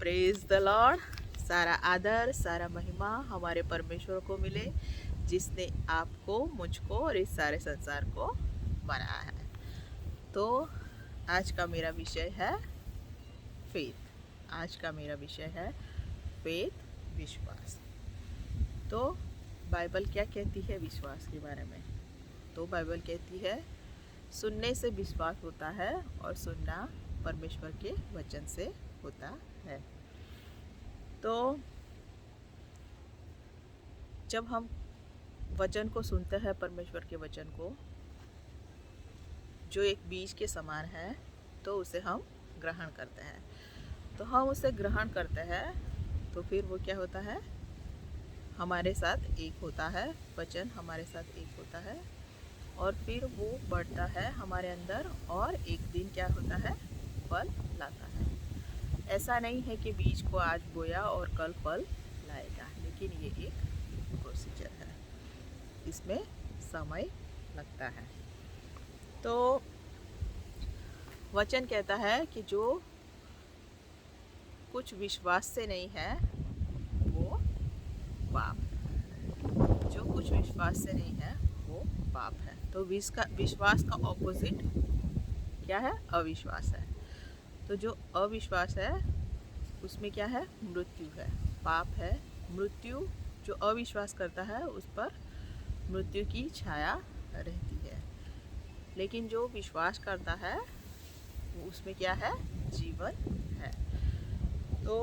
Praise the Lord. सारा आदर सारा महिमा हमारे परमेश्वर को मिले, जिसने आपको, मुझको और इस सारे संसार को बनाया है। तो आज का मेरा विषय है फेथ। आज का मेरा विषय है फेथ, विश्वास। तो बाइबल क्या कहती है विश्वास के बारे में? तो बाइबल कहती है सुनने से विश्वास होता है और सुनना परमेश्वर के वचन से होता है। तो जब हम वचन को सुनते हैं, परमेश्वर के वचन को, जो एक बीज के समान है, तो उसे हम ग्रहण करते हैं। तो हम उसे ग्रहण करते हैं तो फिर वो क्या होता है, हमारे साथ एक होता है। वचन हमारे साथ एक होता है और फिर वो बढ़ता है हमारे अंदर और एक दिन क्या होता है, फल लाता है। ऐसा नहीं है कि बीज को आज बोया और कल फल लाएगा, लेकिन ये एक प्रोसीजर है, इसमें समय लगता है। तो वचन कहता है कि जो कुछ विश्वास से नहीं है वो पाप, जो कुछ विश्वास से नहीं है वो पाप है। तो विश्वास का ऑपोजिट क्या है? अविश्वास है। तो जो अविश्वास है उसमें क्या है? मृत्यु है, पाप है, मृत्यु। जो अविश्वास करता है उस पर मृत्यु की छाया रहती है, लेकिन जो विश्वास करता है उसमें क्या है? जीवन है। तो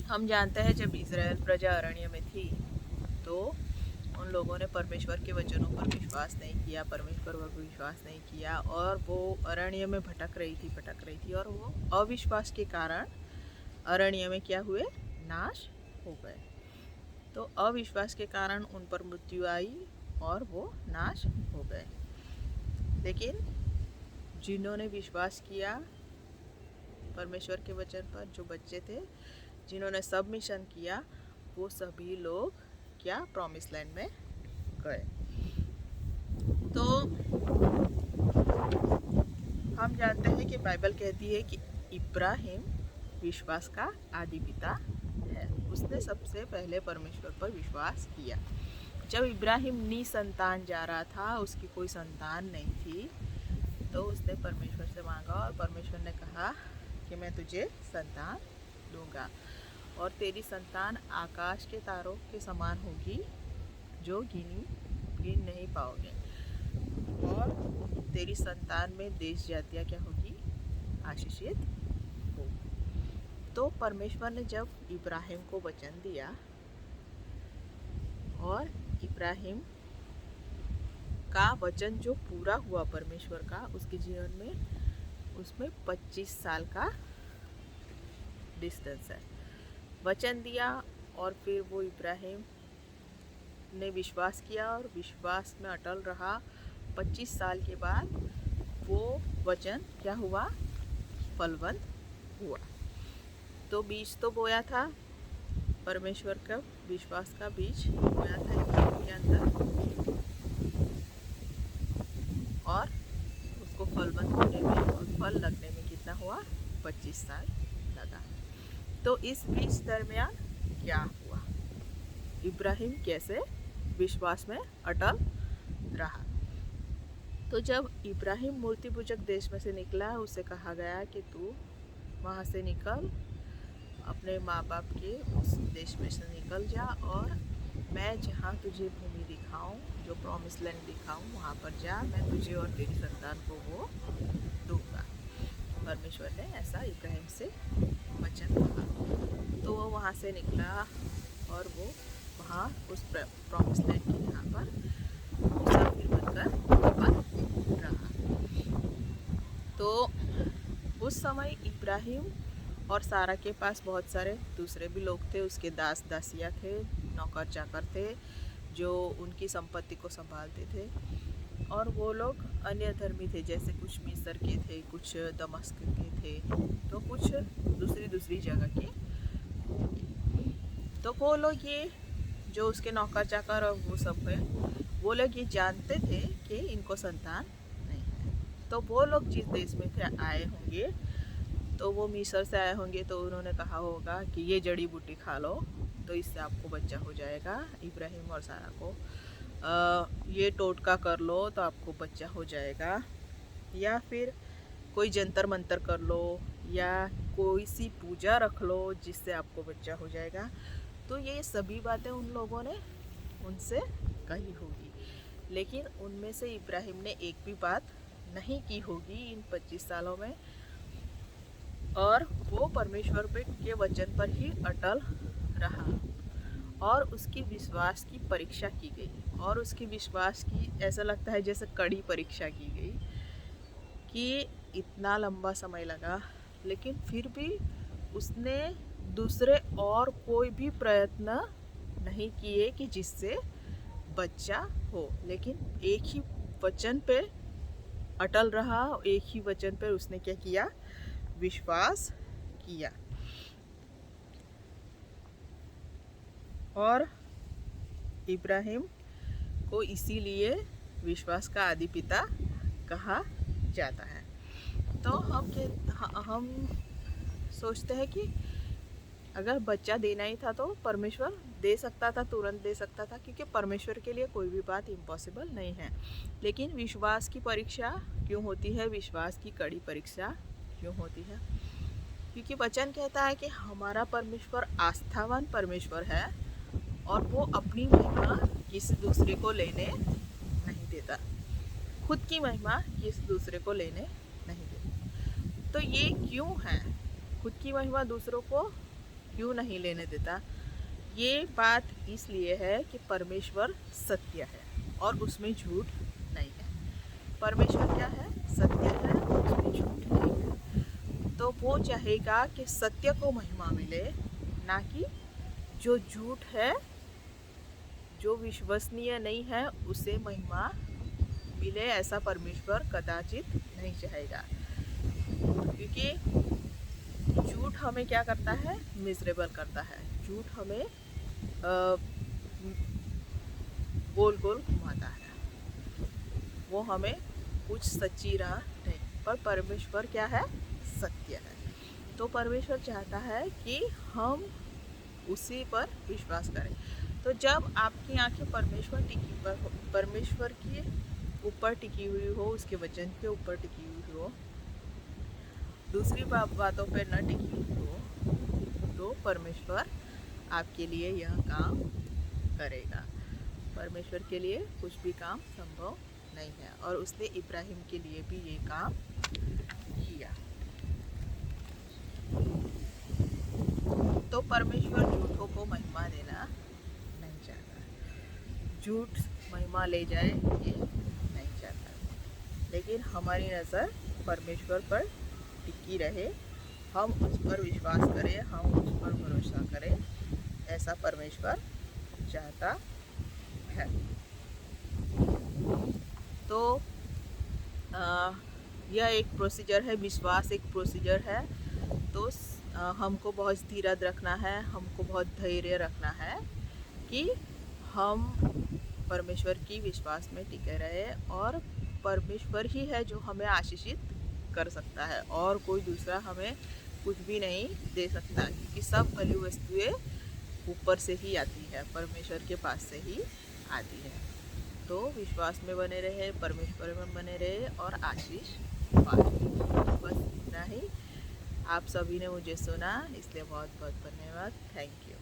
हम जानते हैं जब इज़राइल प्रजा अरण्य में थी तो उन लोगों ने परमेश्वर के वचनों पर विश्वास नहीं किया, परमेश्वर पर विश्वास नहीं किया और वो अरण्य में भटक रही थी और वो अविश्वास के कारण अरण्य में क्या हुए? नाश हो गए। तो अविश्वास के कारण उन पर मृत्यु आई और वो नाश हो गए। लेकिन जिन्होंने विश्वास किया परमेश्वर के वचन पर, जो बच्चे थे जिन्होंने सबमिशन किया, वो सभी लोग क्या? प्रॉमिस लैंड में गए। तो हम जानते हैं कि बाइबल कहती है कि इब्राहिम विश्वास का आदि पिता है। उसने सबसे पहले परमेश्वर पर विश्वास किया। जब इब्राहिम निसंतान जा रहा था, उसकी कोई संतान नहीं थी, तो उसने परमेश्वर से मांगा और परमेश्वर ने कहा कि मैं तुझे संतान दूंगा और तेरी संतान आकाश के तारों के समान होगी, जो गिन नहीं पाओगे, और तेरी संतान में देश जातियाँ क्या होगी? आशीषित होगी। तो परमेश्वर ने जब इब्राहिम को वचन दिया और इब्राहिम का वचन जो पूरा हुआ परमेश्वर का उसके जीवन में, उसमें 25 साल का डिस्टेंस है। वचन दिया और फिर वो इब्राहिम ने विश्वास किया और विश्वास में अटल रहा। 25 साल के बाद वो वचन क्या हुआ? फलवंत हुआ। तो बीज तो बोया था, परमेश्वर का विश्वास का बीज बोया था इब्राहिम के अंदर और उसको फलवंत होने में और फल लगने में कितना हुआ? 25 साल लगा। तो इस बीच दरमियान क्या हुआ? इब्राहिम कैसे विश्वास में अटल रहा? तो जब इब्राहिम मूर्ति पूजक देश में से निकला, उसे कहा गया कि तू वहाँ से निकल, अपने माँ बाप के उस देश में से निकल जा और मैं जहाँ तुझे भूमि दिखाऊं, जो प्रॉमिस लैंड दिखाऊं, वहाँ पर जा, मैं तुझे और तेरी संतान को वो दूंगा। परमेश्वर ने ऐसा इब्राहिम से वचन कहा। तो वो वहाँ से निकला और वो वहाँ उस प्रॉमिस लैंड के यहाँ पर मुसाफिर बनकर रहा। तो उस समय इब्राहिम और सारा के पास बहुत सारे दूसरे भी लोग थे, उसके दास दासियाँ थे, नौकर चाकर थे जो उनकी संपत्ति को संभालते थे। और वो लोग अन्य धर्मी थे, जैसे कुछ मिस्र के थे, कुछ दमस्क के थे, तो कुछ दूसरी जगह के। तो वो लोग ये जो उसके नौकर चाकर और वो सब है, वो लोग ये जानते थे कि इनको संतान नहीं है। तो वो लोग जिस देश में थे आए होंगे तो वो मिस्र से आए होंगे तो उन्होंने कहा होगा कि ये जड़ी बूटी खा लो तो इससे आपको बच्चा हो जाएगा। इब्राहिम और सारा को ये टोटका कर लो तो आपको बच्चा हो जाएगा, या फिर कोई जंतर मंतर कर लो, या कोई सी पूजा रख लो जिससे आपको बच्चा हो जाएगा। तो ये सभी बातें उन लोगों ने उनसे कही होगी, लेकिन उनमें से इब्राहिम ने एक भी बात नहीं की होगी इन 25 सालों में, और वो परमेश्वर के वचन पर ही अटल रहा और उसकी विश्वास की परीक्षा की गई। और उसकी विश्वास की ऐसा लगता है जैसे कड़ी परीक्षा की गई कि इतना लंबा समय लगा, लेकिन फिर भी उसने दूसरे और कोई भी प्रयत्न नहीं किए कि जिससे बच्चा हो, लेकिन एक ही वचन पे अटल रहा। एक ही वचन पे उसने क्या किया, विश्वास किया। और इब्राहिम को इसीलिए विश्वास का आदि पिता कहा जाता है। तो हम सोचते हैं कि अगर बच्चा देना ही था तो परमेश्वर दे सकता था, तुरंत दे सकता था, क्योंकि परमेश्वर के लिए कोई भी बात इम्पॉसिबल नहीं है। लेकिन विश्वास की परीक्षा क्यों होती है, विश्वास की कड़ी परीक्षा क्यों होती है? क्योंकि वचन कहता है कि हमारा परमेश्वर आस्थावान परमेश्वर है और वो अपनी महिमा किसी दूसरे को लेने नहीं देता, खुद की महिमा किसी दूसरे को लेने नहीं देता। तो ये क्यों है, खुद की महिमा दूसरों को क्यों नहीं लेने देता? ये बात इसलिए है कि परमेश्वर सत्य है और उसमें झूठ नहीं है। परमेश्वर क्या है, सत्य है, उसमें झूठ नहीं है। तो वो चाहेगा कि सत्य को महिमा मिले, ना कि जो झूठ है, जो विश्वसनीय नहीं है, उसे महिमा मिले। ऐसा परमेश्वर कदाचित नहीं चाहेगा, क्योंकि झूठ हमें क्या करता है, मिजरेबल करता है। झूठ हमें गोल गोल घुमाता है, वो हमें कुछ सच्ची राह नहीं। पर परमेश्वर क्या है, सत्य है। तो परमेश्वर चाहता है कि हम उसी पर विश्वास करें। तो जब आपकी आंखें परमेश्वर के ऊपर टिकी हुई हो, उसके वचन के ऊपर टिकी हुई हो, दूसरी बातों पर न टिकी हुई हो, तो परमेश्वर आपके लिए यह काम करेगा। परमेश्वर के लिए कुछ भी काम संभव नहीं है, और उसने इब्राहिम के लिए भी ये काम किया। तो परमेश्वर झूठों को महिमा देना नहीं चाहता, झूठ महिमा ले जाए ये नहीं चाहता, लेकिन हमारी नज़र परमेश्वर पर टिकी रहे, हम उस पर विश्वास करें, हम उस पर भरोसा करें, ऐसा परमेश्वर चाहता है। तो यह एक प्रोसीजर है, विश्वास एक प्रोसीजर है। तो हमको बहुत धीरज रखना है, हमको बहुत धैर्य रखना है कि हम परमेश्वर की विश्वास में टिके रहे, और परमेश्वर ही है जो हमें आशीषित कर सकता है, और कोई दूसरा हमें कुछ भी नहीं दे सकता, क्योंकि सब भली वस्तुएं ऊपर से ही आती है, परमेश्वर के पास से ही आती है। तो विश्वास में बने रहे, परमेश्वर में बने रहे और आशीष पाए। बस इतना ही। आप सभी ने मुझे सुना, इसलिए बहुत बहुत धन्यवाद। Thank you.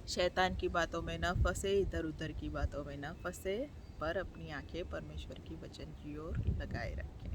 शैतान की बातों में न फंसे, इधर उधर की बातों में न फंसे, पर अपनी आंखें परमेश्वर की वचन की ओर लगाए रखें।